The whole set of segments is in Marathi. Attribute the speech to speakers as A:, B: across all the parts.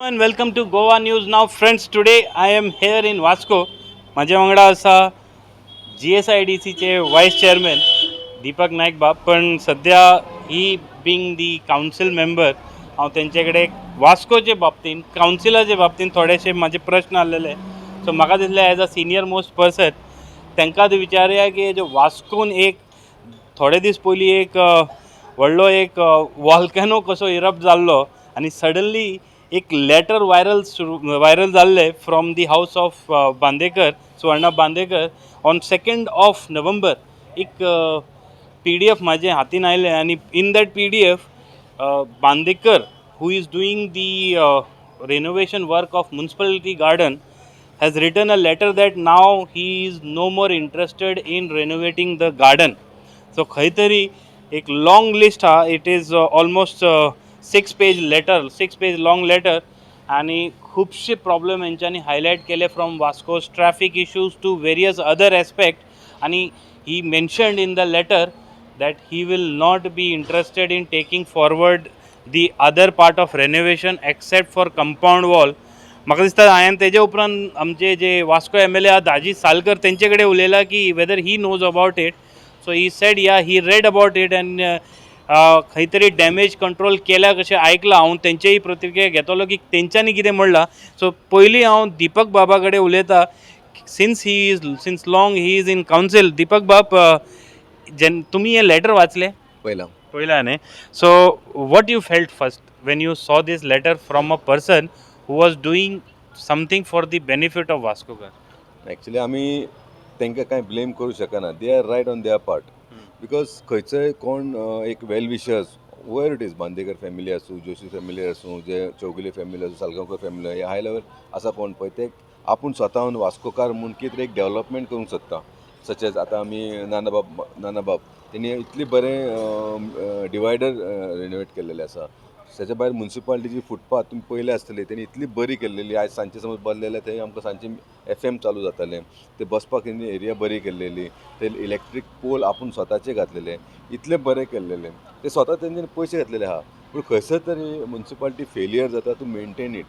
A: And welcome to Goa News Now. Friends, today I am here in Vasco. माझ्या वांगडा असा GSIDCचे वाईस चेअरमॅन दीपक नाईक बाब. पण सध्या ही बिंग दी काउन्सिल मेंबर हांव तेंचे वास्कोचे बाबतीन काउन्सिलाचे बाबतीन थोडेशे माझे प्रश्न आलेले. सो म्हाका दिसलें as a senior most person तांकां विचारया की जो वास्कोन एक थोडे दीस पयलीं एक व्हडलो एक वॉल्कॅनो कसो इरप्ट जाल्लो आनी सडनली एक लेटर वायरल जाल्ले from the house of Bandekar Suvarna Bandekar on 2nd of November. एक PDF माझे हातीन आयलें आनी in that PDF Bandekar who is doing the renovation work of municipality garden has written a letter that now he is no more interested in renovating the garden. So खंय तरी एक लॉंग लिस्ट हा. It is almost 6 page long letter आणि खूपशे प्रॉब्लेम यांच्यानी हायलाईट केले from Vasco's traffic issues to various other aspect. आणि he mentioned in the letter that he will not be interested in taking forward the other part of renovation except for compound wall. म्हाका दिसता हांवें तेजे उपरांत आमचे जे वास्को MLA आहा दाजी सालकर तेंचे कडेन उलयलां की whether he knows about it. So he said या he read about it and खंय तरी डॅमेज कंट्रोल केल्या कशें आयकलां. हांव तेंचेय प्रतिक्रिया घेतलो की तेंच्यांनी कितें म्हणलां. सो पयलीं हांव दीपक बाबा कडेन उलयतां. Since long he is in council. Deepak बाब, तुम्ही हे लेटर वाचले पहिला न्ही. So what you felt first when you saw this letter from a person who was doing something for the benefit of वास्कोकर.
B: ॲक्च्युली आमी तांकां कांय ब्लेम करूं शकना. They are right on their part. Because खंयचोय कोण एक well wishers where it is Bandekar family आसूं, जोशी फॅमिली आसूं, जे चौगुले फॅमिली आसूं, सालगांवकर फॅमिली हे हाय लेवल आसा कोण पळय ते आपूण स्वताहून वास्कोकार म्हणून कितें एक डेव्हलपमेंट करूंक सोदता. सचेज आतां आमी नानाबाब तेणी इतली बरें डिवायडर रिनोवेट केल्लेले आसा. ताच्या भायर म्युन्सिपालिटीची फुटपाथ तुमी पयले आसतली तेणी इतली बरी केल्लेली. आयज सांजचे समज बसलेले थंय आमकां सांजचे FM चालू जातालें. ते बसपाक तेणी एरिया बरी केल्लेली. ते इलेक्ट्रीक पोल आपूण स्वताचे घातलेले. इतले बरे केल्लेले. ते स्वता तेंच्यांनी पयशे घातलेले आहा. पूण खंयसर तरी म्युन्सिपालिटी फेलियर जाता टू मेंटेन इट.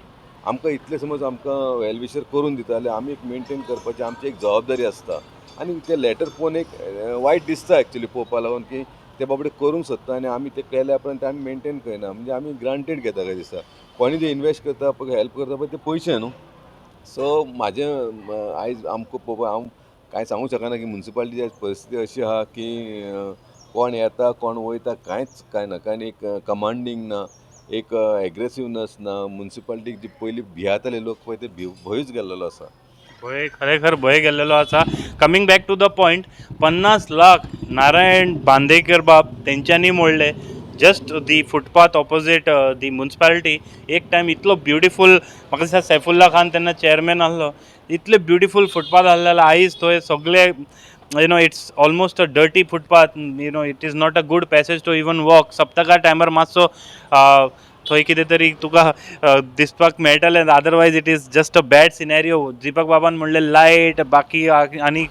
B: आमकां इतले समज आमकां वेलविशर करून दिता जाल्यार आमी एक मेंटेन करपाची आमची एक जबाबदारी आसता. आनी ते लेटर पळोवन एक वायट दिसता एक्चुली पळोवपा लागून की ते बाबडे करूंक सोदता आनी आमी ते केल्या उपरांत आमी मेंटेन करिना. म्हणजे आमी ग्रांटेड घेता कशें दिसता. कोणी जे इन्वेस्ट करता पळय हेल्प करता पळय ते पयशे न्हू. सो म्हाजें आयज आमकां पळोवपा हांव कांय सांगूं शकना की म्युन्सिपालिटीची परिस्थिती अशी आहा की कोण येता कोण वयता कांय नाका आनी एक कमांडींग ना, एक एग्रेसिवनस ना. म्युन्सिपालिटीक जी पयलीं भियाताले लोक पळय ते भंयूच गेल्लेलो आसा.
A: खरेखर भंय गेल्लेलो आसा. Coming back to the point, 50 lakh Narayan Bandekar बाब तेंच्यांनी मोडले just the footpath opposite the municipality. एक टायम इतलो ब्युटिफूल म्हाका दिसता सैफुल्ला खान तेन्ना चेअरमॅन आसलो. इतले ब्युटिफूल फुटपाथ आसलेलो आयज थंय सगळे it's almost a dirty footpath. It is not a good passage to even walk. सप्तका टायमार मातसो थंय कितें तरी तुका दिसपाक मेळटलें. Otherwise it is just a bad scenario. Deepak बाबान म्हणलें लायट बाकी आनी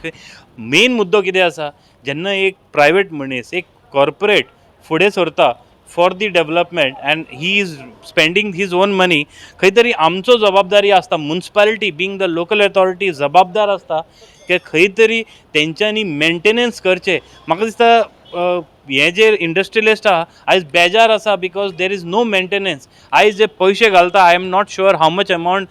A: मेन मुद्दो कितें आसा, जेन्ना एक प्रायवेट मनीस एक कॉर्पोरेट फुडें सरता for the development and he is spending his own money, खंय तरी आमचो जबाबदारी आसता. Municipality being the local authority जबाबदार आसता की खंय तरी तेंच्यांनी मेंटेनन्स करचें. म्हाका दिसता हे जे इंडस्ट्रियलिस्ट आहा आयज बेजार आसा because there is no maintenance. आयज जे पयशे घालता, I am not sure how much amount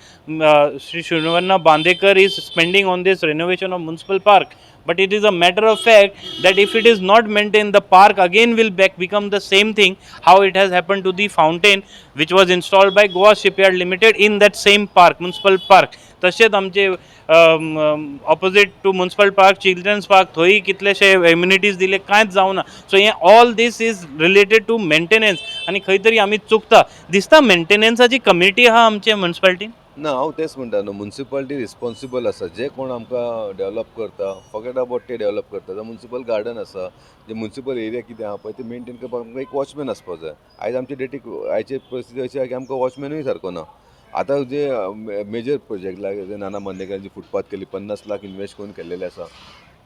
A: Shri Suvarna Bandekar is spending on this renovation of municipal park. But it is a matter of fact that if it is not maintained, the park again will become the same thing how it has happened to the fountain which was installed by Goa Shipyard Limited in that same park, municipal park. तशेंच आमचे opposite to municipal park children's park थंय कितलेशे एम्युनिटीज दिले कांयच जावना. सो हे all this is related to maintenance आनी खंय तरी आमी चुकता दिसता. मेंटेनन्साची कमिटी आहा आमचे म्युन्सिपालिटीन.
B: ना हांव तेंच म्हणटा न्हू. म्युन्सिपालिटी रिस्पॉन्सिबल आसा. जे कोण आमकां डेव्हलप करता फॉरगेट अबाउट ते डेव्हलप करता. जावं म्युन्सिपल गार्डन आसा, जे म्युन्सिपल एरिया कितें आहा पळय ते मेंटेन करपाक आमकां एक वॉचमॅन आसपाक जाय. आयज आमचे डेटीक आयची परिस्थिती अशी आहा की आमकां वॉचमॅनूय सारको ना. आतां जे मेजर प्रोजेक्ट जे नाना बांदेकरांची फुटपाथ केली 50 लाख इन्वेस्ट करून केल्लेले आसा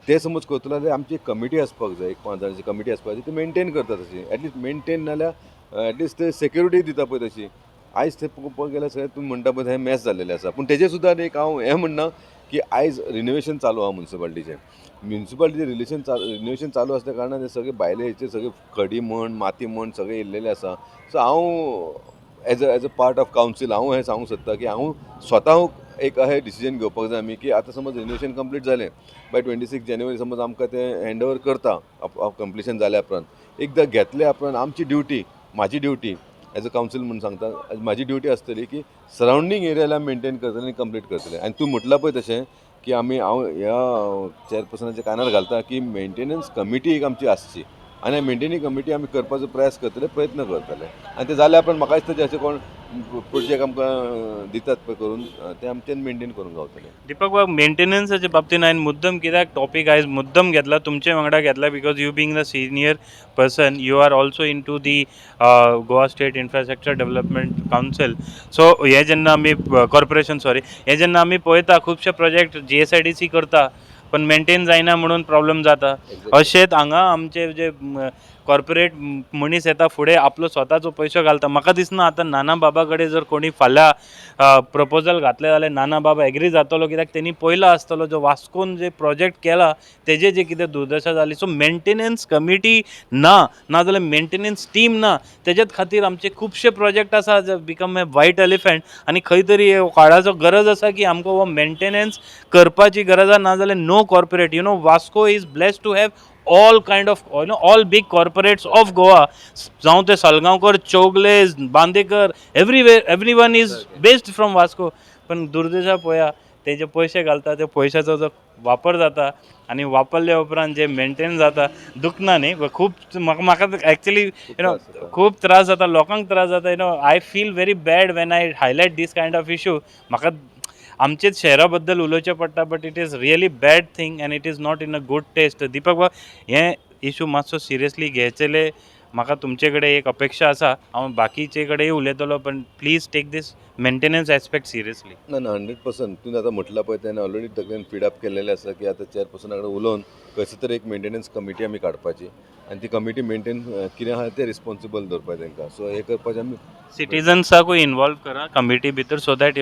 B: ते समज करतलो जाल्यार आमची एक कमिटी आसपाक जाय. एक 5 जाणांची कमिटी आसपाक जाय ती मेंटेन करता. तशी एटलिस्ट मेंटेन नाल्यार एटलिस्ट ते सेक्युरिटी दिता पळय तशी आयज ते पळोवपाक गेल्यार सगळें तुमी म्हणटा पळय हें मॅस जाल्लेलें आसा. पूण तेजेर सुद्दां एक हांव हें म्हणना की आयज रिनोवेशन चालू आहा म्युन्सिपाल्टीचें. म्युन्सिपाल्टीचें रिनोवेशन चालू आसल्या कारणान हे सगळे भायले हेचे सगळे खडी म्हण माती म्हण सगळे येयल्लेले आसा. सो हांव as a part of council हांव हें सांगूंक सोदतां की हांव स्वता एक अहें डिसिजन घेवपाक जाय आमी की आतां समज रिनोवेशन कंप्लीट जालें बाय 26 जानेवारी समज आमकां तें हँड ओवर करता कंप्लिशन जाल्या उपरांत एकदां घेतल्या उपरांत आमची ड्युटी म्हाजी ड्युटी एज अ कावन्सील म्हणून सांगता म्हाजी ड्युटी आसतली की सरावंडींग एरियाला मेंटेन करतले आनी कंप्लीट करतले. आनी तूं म्हटलां पळय तशें की हांव ह्या चॅरपर्सनाच्या कानार घालता की मेंटेनन्स कमिटी एक आमची आसची आनी मेंटेनिंग कमिटी आमी करपाचो प्रयास करतले प्रयत्न करतले आनी ते जाल्या उपरांत म्हाका दिसता अशें कोण प्रोजेक्ट आमकां दितात पळय करून ते आमच्यान मेंटेन करून गावतले.
A: दीपक बाब मेंटेनन्साच्या बाबतीन हांवें मुद्दम कित्याक टॉपीक आयज मुद्दम घेतला तुमचे वांगडा घेतला because you being the senior person you are also in to the Goa state infrastructure development council. So हे जेन्ना आमी कॉर्पोरेशन हे जेन्ना आमी पळयता खुबशे प्रोजेक्ट GSIDC करता पण मेंटेन जायना म्हणून प्रॉब्लेम जाता. अशेंच हांगा आमचे जे कॉर्पोरेट मनीस येता फुडें आपलो स्वताचो पयसो घालता. म्हाका दिसना आतां नाना बाबा कडेन जर कोणी फाल्यां प्रपोजल घातलें जाल्यार नाना बाबा एग्री जातलो कित्याक तेणी पयलो आसतलो जो वास्कोन जे प्रोजेक्ट केला तेजे जे कितें दुर्दशा जाली. सो मेंटेनन्स कमिटी नाजाल्यार मेंटेनन्स टीम ना तेजेच खातीर आमचे खुबशे प्रोजेक्ट आसा जे बिकम ए व्हायट एलिफंट आनी खंय तरी काळाचो गरज आसा की आमकां हो मेंटेनन्स करपाची गरज आसा. नाजाल्यार no corporate Vasco is blessed to have all kind of all big corporates of Goa जावं ते Salgaonkar Chougale Bandekar everyone is based from Vasco. पण दुर्दशा पळया तेजे पयशे घालता ते पयशाचो जो वापर जाता आनी वापरल्या उपरांत जे मेंटेन जाता दुखना न्ही खूब म्हाका एक्चुअली खूब त्रास जाता लोकांक त्रास जाता I feel very bad when I highlight this kind of issue. म्हाका आमचेच शहरा बद्दल उलोवचें पडटा but it is really bad thing and it is not in a good taste. Deepak बाब हें इशू मातसो सिरियसली घेतले म्हाका तुमचे कडेन एक अपेक्षा आसा. हांव बाकीचे कडेनय उलयतलो पण please take this maintenance aspect seriously.
B: ना 100% तुवें आतां म्हटलां पळय तेणें ऑलरेडी तकलेन फीडअप केल्लेलें आसा की आतां चॅरपर्सना कडेन उलोवन खंयच तरी एक मेंटेनन्स कमिटी आमी काडपाची आनी ती कमिटी मेंटेन कितें आहा तें रिस्पॉन्सिबल दवरपाचें तांकां. सो हें करपाचें आमी
A: सिटिजन्साकूय इनवॉल्व करा कमिटी भितर so that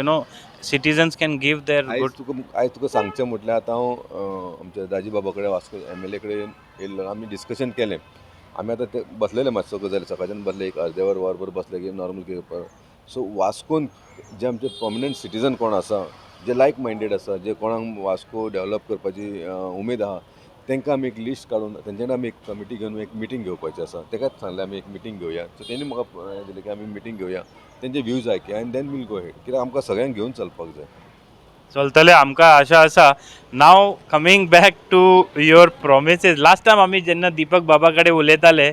A: citizens can give their good.
B: आयज तुका सांगचें म्हटल्यार आतां हांव आमच्या दाजी बाबा कडेन वास्को MLA कडेन येयल्लो आमी डिस्कशन केलें. आमी आतां ते बसलेले मातसो गजाली सकाळच्यान बसले एक अर्दे वरभर बसले की नॉर्मल कितें. सो वास्कोन जे आमचे प्रॉमिनंट सिटीजन कोण आसा जे लायक मायंडेड आसा जे कोणाक वास्को डेवलप करपाची उमेद आहा तांकां आमी एक लिस्ट काडून तेंचे कडेन आमी एक कमिटी घेवन एक मिटींग घेवपाची आसा. ताकाच सांगलें आमी एक मिटींग घेवया. सो तेणी म्हाका हें दिलें की आमी मिटींग घेवया तेंचे व्यूज आयकया आनी देन वील गो हेड कित्याक आमकां सगळ्यांक घेवन चलपाक जाय.
A: चलतलें आमकां आशा आसा. Now coming back to your promises last time आमी जेन्ना दीपक बाबा कडेन उलयताले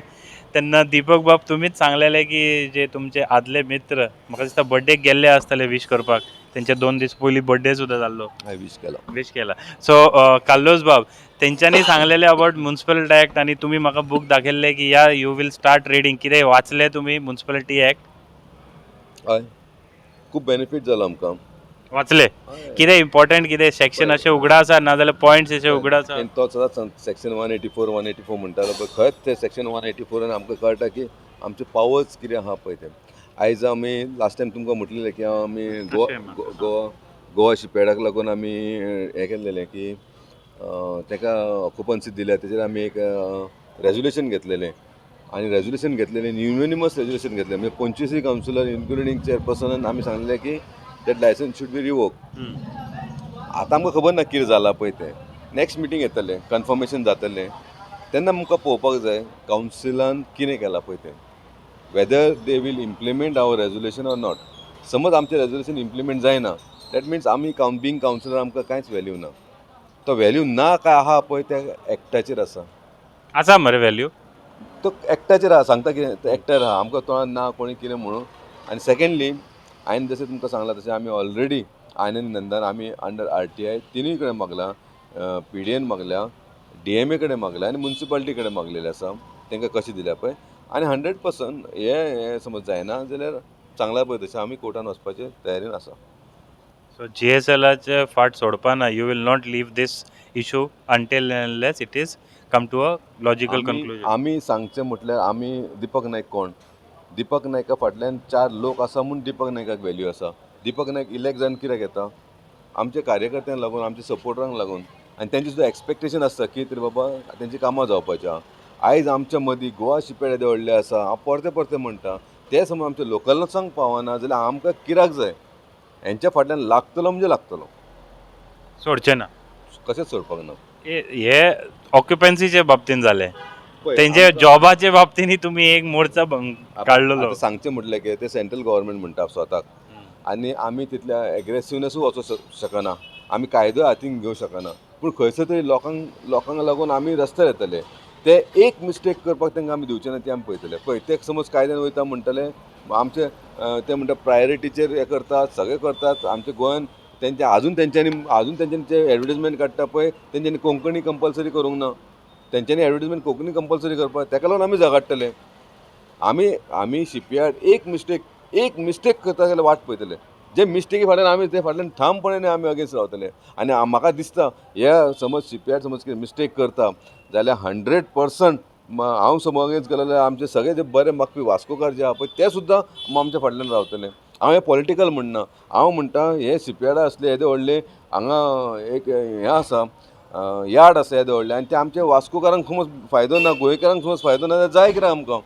A: तेन्ना दीपक बाब तुमीच सांगलेले की जे तुमचे आदले मित्र म्हाका दिसता बर्थडेक गेल्ले आसतले विश करपाक तेंचे 2 दीस पयलीं बर्थडे सुद्दां जाल्लो
B: हांवें
A: विश केला. सो काल्लोस बाब तेंच्यांनी सांगलेले अबाउट म्युन्सिपल एक्ट आनी तुमी म्हाका बूक दाखयल्ले की या यू वील स्टार्ट रिडींग कितें वाचले तुमी म्युन्सिपालिटी एक्ट
B: हय खूब बेनिफीट जालो आमकां.
A: वाचले कितें इम्पॉर्टंट कितें सेक्शन अशें उगडा आसा नाजाल्यार पॉयंट्स अशें उगडा आसा.
B: तो सदांच सेक्शन 184 म्हणटालो पळय खंयच ते सेक्शन 184 आमकां कळटा की आमचे पावर्स कितें आहा पळय ते. आयज आमी लास्ट टायम तुमकां म्हटलेलें की आमी गोवा शिपयार्डाक लागून आमी हें केल्लेलें की ताका ऑक्युपन्सी दिल्या तेजेर आमी एक रेजोल्युशन घेतलेलें आनी रेजोल्युशन घेतलेलें युनिमस रेजोल्युशन घेतलें म्हणजे 25 कावन्सिलर इन्क्लुडींग चॅरपर्सनान आमी सांगलेलें की that licence should be revoke. आतां आमकां खबर ना कितें जालां पळय तें. नेक्स्ट मिटींग येतलें कन्फर्मेशन जातलें तेन्ना आमकां पळोवपाक जाय कावन्सिलान कितें केलां पळय तें whether they will implement our resolution or not. समज आमचें रेजोल्युशन इम्प्लिमेंट जायना दॅट मिन्स आमी बींग कावन्सिलर आमकां कांयच व्हॅल्यू ना. तो व्हॅल्यू ना काय आहा पळय त्या एक्टाचेर आसा
A: मरे व्हॅल्यू
B: तो एक्टाचेर आहा सांगता कितें तो एक्टर आहा आमकां तोंडान ना कोणी कितें म्हणून. आनी सेकेंडली हांवें जशें तुमकां सांगलां तशें आमी ऑलरेडी आनंद नंदन आमी अंडर RTI तिनूय कडेन मागला PDN मागल्या DMA कडेन मागल्या आनी म्युन्सिपाल्टी कडेन मागलेलें आसा तांकां कशें दिल्या पळय. आनी 100% हें समज जायना जाल्यार चांगला पळय तशें आमी कोर्टान वचपाचे तयारीन आसा.
A: सो GSLचे फाट सोडपाना you will not leave this issue until unless it is come to a logical conclusion.
B: आमी सांगचें म्हटल्यार आमी दीपक नायक कोण दिपक नायका फाटल्यान 4 लोक आसा म्हूण दिपक नायकाक व्हॅल्यू आसा. दिपक नायक इलेक्ट जावन कित्याक येता? आमच्या कार्यकर्त्यांक लागून, आमच्या सपोर्टरांक लागून. आनी तेंचे सुद्दां एक्सपेक्टेशन आसता की तरी बाबा तेंची कामां जावपाची आहा. आयज आमच्या मदीं गोवा शिपयार्ड येदे व्हडले आसा, हांव परते परते म्हणटा, ते समज आमच्या लोकल्सांक पावना जाल्यार आमकां कित्याक जाय? हेंच्या फाटल्यान लागतलो म्हणजे लागतलो,
A: सोडचे ना.
B: कशेंच सोडपाक ना.
A: हे ऑक्युपन्सीचे बाबतीन जाले,
B: पळय,
A: तेंचे
B: आमकां-
A: जॉबाचे बाबतींनी तुम्ही एक मोर्चा काडलेलो.
B: आतां सांगचें म्हटलें की ते सेंट्रल गव्हर्मेंट म्हणटा स्वताक, आनी आमी तितल्या एग्रेसिवनेसूय वचूंक शकना, आमी कायदो हातीन घेवंक शकना. पूण खंयसर तरी लोकांक लागून आमी रस्त्यार येतले. ते एक मिस्टेक करपाक तांकां आमी दिवचे ना ती आमी पळयतले. पळय, ते समज कायद्यान वयता म्हणटले आमचे ते म्हणटा प्रायोरिटीचेर हे करतात, सगळे करतात. आमच्या गोंयान तेंच्यांनी जे एडवर्टिजमेंट काडटा पळय, तेंच्यांनी कोंकणी कंपल्सरी करूंक ना. तेंच्यांनी एडवर्टिजमेंट कोंकणी कंपल्सरी करपाक, ताका लागून आमी झगडटले. आमी शिपयार्ड एक मिस्टेक करता जाल्यार वाट पळयतले. जे मिस्टेकी फाटल्यान आमी ते फाटल्यान ठामपणान आमी अगेन्स्ट रावतले. आनी म्हाका दिसता हे समज शिपयार्ड समज कितें मिस्टेक करता जाल्यार 100% हांव समज अगेन्स्ट केलो जाल्यार आमचे सगळे जे बरे मागपी वास्कोकार जे आहा पळय ते सुद्दां आमच्या फाटल्यान रावतले. हांव हे पॉलिटिकल म्हणना, हांव म्हणटा हे शिपयार्डा असले येदे व्हडले हांगा एक हें आसा, यार्ड आसा येदे व्हडले, आनी ते आमच्या वास्कोकारांक समज फायदो ना, गोंयकारांक समज फायदो ना जाल्यार जाय कित्याक आमकां?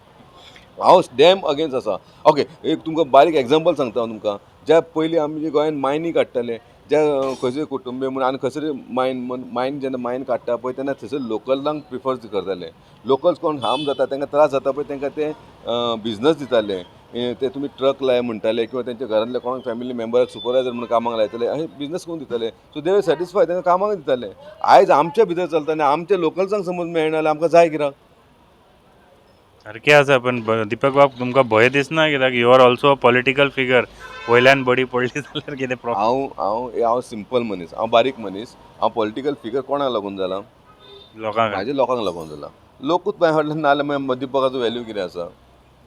B: हांव डॅम अगेन्स्ट आसा. ओके, एक तुमकां बारीक एग्जांपल सांगता हांव तुमकां. ज्या पयलीं आमी गोंयान मायनी काडटाले, ज्या खंयसर कुटुंबीय म्हूण आनी खंयसर मायन जेन्ना मायन काडटा पळय तेन्ना थंयसर लोकलांक प्रिफर करताले. लोकल्स कोण हार्म जाता, तांकां त्रास जाता पळय, तांकां ते बिजनस दिताले. ते तुमी ट्रक लाय म्हणटाले किंवा तेंच्या घरांतले कोणाक फॅमिली मेंबराक सुपरवायझर म्हणून कामाक लायताले, अशें बिजनस करून दिताले. सो दे वर सॅटिस्फाय, तांकां कामाक दिताले. आयज आमच्या भितर चलता आनी आमच्या लोकल्सांक समज मेळना जाल्यार आमकां जाय कित्याक?
A: सारकें आसा, पण दिपक बाब तुमकां भंय दिसना कित्याक you are also a political figure? वयल्यान बडी पडली जाल्यार कितें प्रॉब्लेम?
B: हांव सिंपल मनीस, हांव बारीक मनीस. हांव पॉलिटिकल फिगर कोणाक लागून जाला?
A: लोकांक
B: म्हाज्या लोकांक लागून जाला. लोकूच म्हाज्या फाटल्यान ना जाल्यार मागीर दिपकाचो व्हॅल्यू कितें आसा?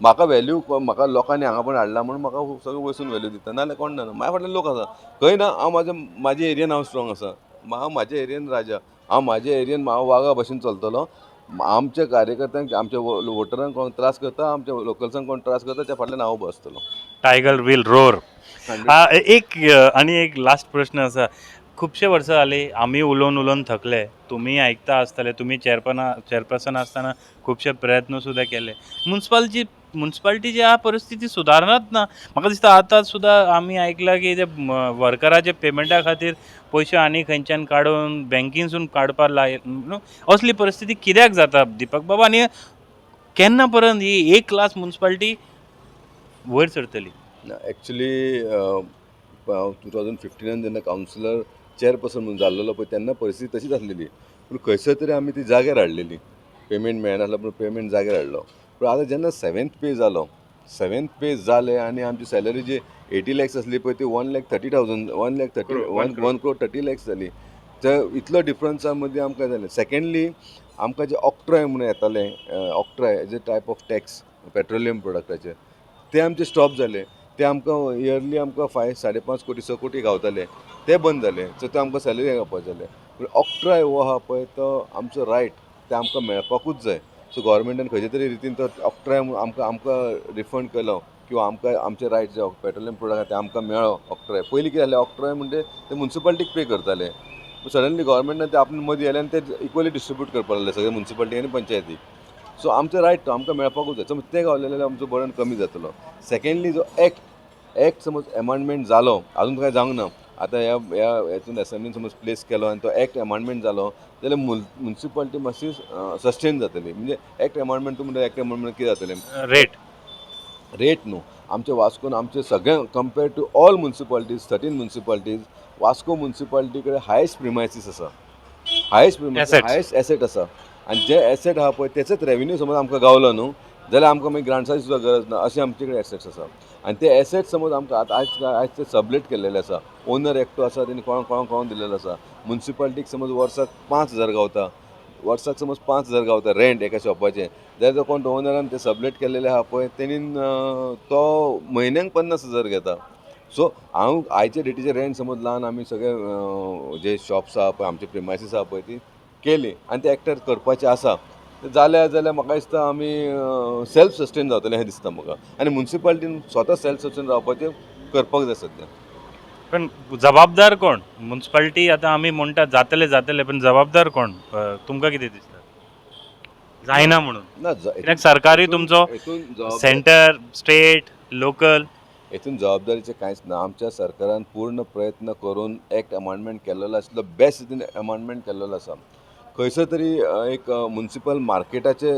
B: म्हाका लोकांनी हांगा पण हाडला म्हणून म्हाका सगळें वयसून व्हॅल्यू दिता, नाल्यार कोण ना. म्हाज्या फाटल्यान लोक आसा. खंय ना, हांव म्हाज्या एरियेन हांव स्ट्रॉंग आसा. हांव म्हाज्या एरियेन राजा. हांव म्हाज्या एरियेन हांव वागा भशेन चलतलो. आमच्या कार्यकर्त्यांक, आमच्या वोटरांक कोण त्रास करता, आमच्या लोकल्सांक कोण त्रास करता, त्या फाटल्यान हांव बसतलो.
A: Tiger will roar. एक लास्ट प्रश्न आसा. खुबशे वर्सां जाली आमी उलोवन थकले, तुमी आयकता आसतले, तुमी चेअरपर्सन आसतना खुबशे प्रयत्न सुद्दां केले. म्युन्सिपालिटीची ह्या परिस्थिती सुदारनाच ना. म्हाका दिसता आतां सुद्दां आमी आयकलां की ते वर्कराचे पेमेंटा खातीर पयशे आनी खंयच्यान काडून बँकीनसून काडपाक असली परिस्थिती कित्याक जाता दिपक बाबा? आनी केन्ना पर्यंत ही एक क्लास म्युन्सिपालिटी वयर सरतली?
B: एक्चुली 2015 जेन्ना कावन्सिलर चेअरपर्सन म्हणून जाल्लो पळय तेन्ना परिस्थिती तशीच आसलेली. पूण खंयसर तरी आमी ती जाग्यार हाडलेली. पेमेंट मेळनासलो पूण पेमेंट जाग्यार हाडलो. पूण आतां जेन्ना 7th पे जालो, 7th पे जाले आनी आमची सॅलरी जी 80 lakhs आसली पळय ती 1,30,000 1,30,000 जाली. तर इतलो डिफरन्सा मदीं आमकां जालें. सेकेंडली आमकां जे ऑक्ट्रॉय म्हणून येताले, octroi as a type of tax petroleum प्रोडक्टाचे, ते आमचे स्टॉप जाले. ते आमकां इयरली आमकां 5.5 कोटी 6 कोटी गावताले, ते बंद जाले. सो ते आमकां सॅलरी गावपाक जाले. पूण ऑक्ट्रॉय हो आहा पळय तो आमचो रायट, ते आमकां मेळपाकूच जाय. सो गव्हर्मेंटान खंयचे तरी रितीन तो ऑक्ट्रॉय आमकां रिफंड केलो किंवा आमकां आमचे रायट जे पेट्रोलियम प्रोडक्ट ते आमकां मेळ्ळो. ऑक्ट्रॉय पयलीं कितें जालें, ऑक्ट्रॉय म्हणजे ते म्युन्सिपालिटीक पे करताले. सडनली गव्हर्मेंटान ते आपणे मदीं आयले आनी ते इक्वली डिस्ट्रिब्यूट करपाक लागले सगळे म्युन्सिपालिटी आनी पंचायतीक. सो आमचो रायट तो आमकां मेळपाकूच जाय. समज ते गावलेले जाल्यार आमचो बर्डन कमी जातलो. सेकेंडली जो एक्ट समज एमेंडमेंट जालो, अजून कांय जावंक ना. आतां ह्या हेतून असेंब्लीन समज प्लेस केलो आनी तो एक्ट एमेंडमेंट जालो जाल्यार म्युन्सिपालिटी मातशी सस्टेन जातली. म्हणजे एक्ट एमेंडमेंट एक्ट एमेंडमेंट कितें जातलें? रेट न्हू. आमचे वास्कोन आमचे सगळे compared to all municipalities, 13 municipalities, Vasco municipality कडेन हायस्ट प्रिमायसीस आसा, हायस्ट एसेट आसा. आनी जे एसेट आहा पळय तेचोच रेवेन्यू समज आमकां गावलो न्हू जाल्यार आमकां मागीर ग्रांट्साची सुद्दां गरज ना, अशें आमचे कडेन एसेट्स आसा. आनी ते एसेट समज आमकां आयज ते सबलेट केल्लेले आसा. ओनर एकटो आसा, तेणी कोणाक दिल्लेलो आसा. म्युन्सिपालिटीक समज वर्साक 5,000 गावता, वर्साक समज 5,000 गावता रेंट एका शॉपाचें, जाल्यार तो कोण ओनरान ते सबलेट केल्लेले आहा पळय तेणीन तो म्हयन्याक 50,000 घेता. सो हांव आयचे डेटीचे रेंट समज ल्हान आमी सगळे जे शॉप्स आहा पळय, आमचे प्रिमायसीस आहा पळय ती केली आनी ते एक्टर करपाचें आसा. जाल्यार म्हाका दिसता आमी सेल्फ सस्टेन जावतले हें दिसता म्हाका आनी म्युन्सिपालिटीन स्वता सेल्फ सस्टेन रावपाचें करपाक जाय सद्या.
A: पण जबाबदार कोण? म्युन्सिपालिटी आतां आमी म्हणटात जातले पण जबाबदार कोण? तुमकां कितें दिसता? जायना म्हणून.
B: ना
A: कित्याक सरकारूय तुमचो
B: हेतून जबाबदारी
A: सेंटर, स्टेट, लोकल
B: हेतून जबाबदारीचें कांयच ना. आमच्या सरकारान पूर्ण प्रयत्न करून एक्ट अमेंडमेंट केल्लो आसलो, बेस्ट रितीन अमेंडमेंट केल्लो आसा. खंयसर तरी एक म्युन्सिपल मार्केटाचे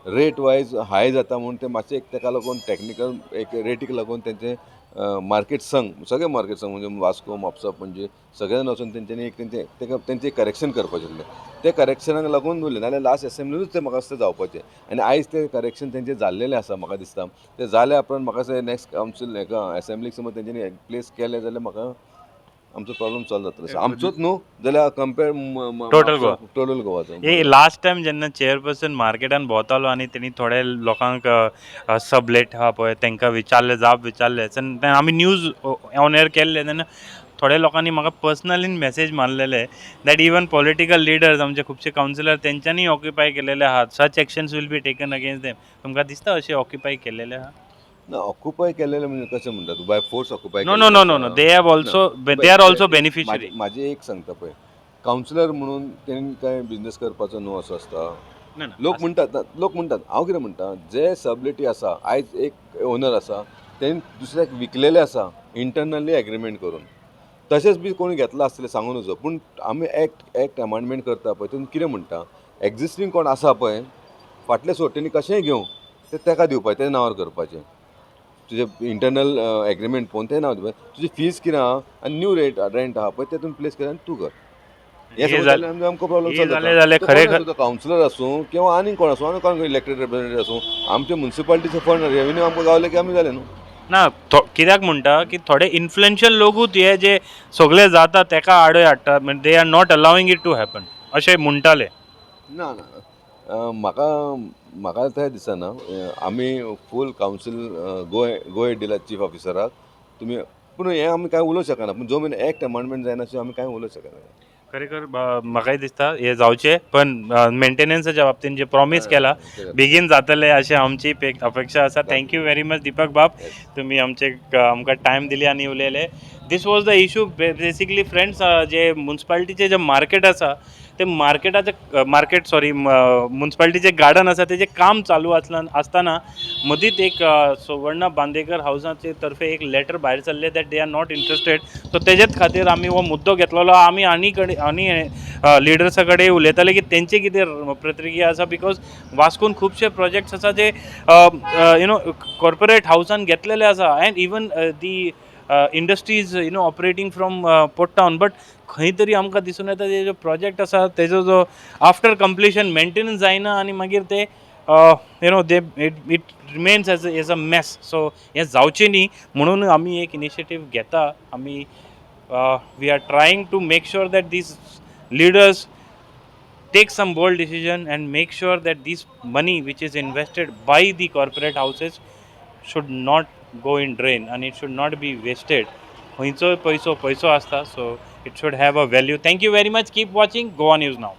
B: रेट वायज हाय जाता म्हणून ते मातशें एक ताका लागून टॅक्निकल एक रेटीक लागून तेंचे मार्केट संघ सगळे मार्केट संघ म्हणजे वास्को म्हापसा पणजी सगळ्यांनी वचून तेंच्यांनी एक तेंचे करेक्शन करपाचें आसलें. ते करेक्शनाक लागून उरलें नाल्यार लास्ट एसेंब्लीनूच ते म्हाका दिसता जावपाचें आनी आयज ते करेक्शन तेंचें जाल्लेलें आसा म्हाका दिसता. ते जाल्या उपरांत म्हाका दिसता नॅक्स्ट कावन्सील हेका एसेंब्लीक समज तेंच्यांनी प्लेस केले जाल्यार म्हाका आमचो प्रॉब्लम सॉल्व जातलो. आमचोच न्हू जाल्यार कंपेर
A: Total गोवा.
B: टोटल गोवाचो.
A: हे लास्ट टायम जेन्ना चेअरपर्सन मार्केटान भोंवतालो आनी तेणी थोडे लोकांक सबलेट आहा पळय तांकां विचारले जाप विचारले आमी न्यूज ऑन एअर केल्ले तेन्ना थोड्या लोकांनी म्हाका पर्सनलीन मेसेज मारलेले दॅट इवन पॉलिटिकल लिडर्स आमचे खुबशे कावन्सिलर तेंच्यांनी ऑक्युपाय केलेले आहात such actions will be taken against them. तुमकां दिसता अशें ऑक्युपाय केलेले आहा?
B: ना ऑक्युपाय केलेले म्हणजे कशें म्हणटा तूं by force occupy
A: no no no no no they have also they are also beneficiary.
B: माझे एक सांगता पळय कावन्सिलर म्हणून तेणी काय बिझनेस करपाचो न्हू असो आसता.
A: ना ना
B: लोक म्हणटात हांव कितें म्हणटा जे सबलिटी आसा आयज एक ओनर आसा तेणी दुसऱ्याक विकलेले आसा इंटरनली एग्रीमेंट करून तशेंच बी कोणी घेतला आसतलें सांगून नजो पूण आमी एक्ट अमेंडमेंट करता पळय तितून कितें म्हणटा एक्जिस्टींग कोण आसा पळय फाटल्या सोटेनी कशेंय घेवं ते ताका दिवपाचें तेज्या नांवार करपाचें. तुजे इंटरनल एग्रीमेंट पळोवन तें नांव दिवपाचें तुजी फीज कितें आहा आनी न्यू रेंट आहा पळय तेतून प्लेस कर आनी तूं कर. हे समज आमकां प्रॉब्लेम सॉल्व
A: जालें खरें
B: कावन्सिलर आसूं किंवा आनी कोण आसूं आनी कोण इलेक्टेड रिप्रेझेंटेटिव्ह आसूं आमचे म्युन्सिपालिटीचे फंड रेव्हेन्यू आमकां गावले की आमी जालें न्हू.
A: ना कित्याक म्हणटा की थोडे इन्फ्लुएन्शियल लोकूच हे जे सगळे जाता तेका आडय हाडटा म्हणजे they are not allowing it to happen अशें म्हणटाले.
B: ना म्हाका तें दिसना आमी फूल कावन्सील गोय दिला चीफ ऑफिसराक तुमी पूण हें आमी कांय उलोवंक शकना पूण जो मेरेन एक्ट अमेंडमेंट जायना अशें आमी कांय उलोवंक शकना.
A: खरेखर म्हाकाय दिसता हे जावचे पण मेंटेनन्साच्या बाबतीन जे प्रॉमीस केला बेगीन जातले अशी आमची अपेक्षा आसा. थँक्यू व्हेरी मच दीपक बाब तुम्ही आमकां टायम दिली आनी उलयले. This was the issue basically friends जे म्युन्सिपालिटीचे जे मार्केट आसा ते म्युन्सिपालिटीचे गार्डन आसा तेजें काम चालू आसतना मदींच एक सुवर्णा बांदेकर हावसाचे तर्फे एक लेटर भायर सरले that they are not interested. So तेजेच खातीर आमी हो मुद्दो घेतलेलो. आमी आनी लिडर्सा कडेन उलयताले की तेंचे कितें प्रतिक्रिया आसा बिकॉज वास्कोन खुबशे प्रोजेक्ट्स आसा जे कॉर्पोरेट हावसान घेतलेले आसा end even the industries operating from port town but खंय तरी आमकां दिसून येता जे प्रोजेक्ट आसा तेजो जो आफ्टर कंप्लिशन मेंटेनन्स जायना आनी मागीर ते it remains as a mess. So हें जावचें न्ही म्हणून आमी एक इनिशिएटीव घेता. आमी we are trying to make sure that these leaders take some bold decision and make sure that this money which is invested by the corporate houses should not go in drain and it should not be wasted. खंयचोय पैसो आसता so it should have a value. Thank you very much. Keep watching Goa News Now.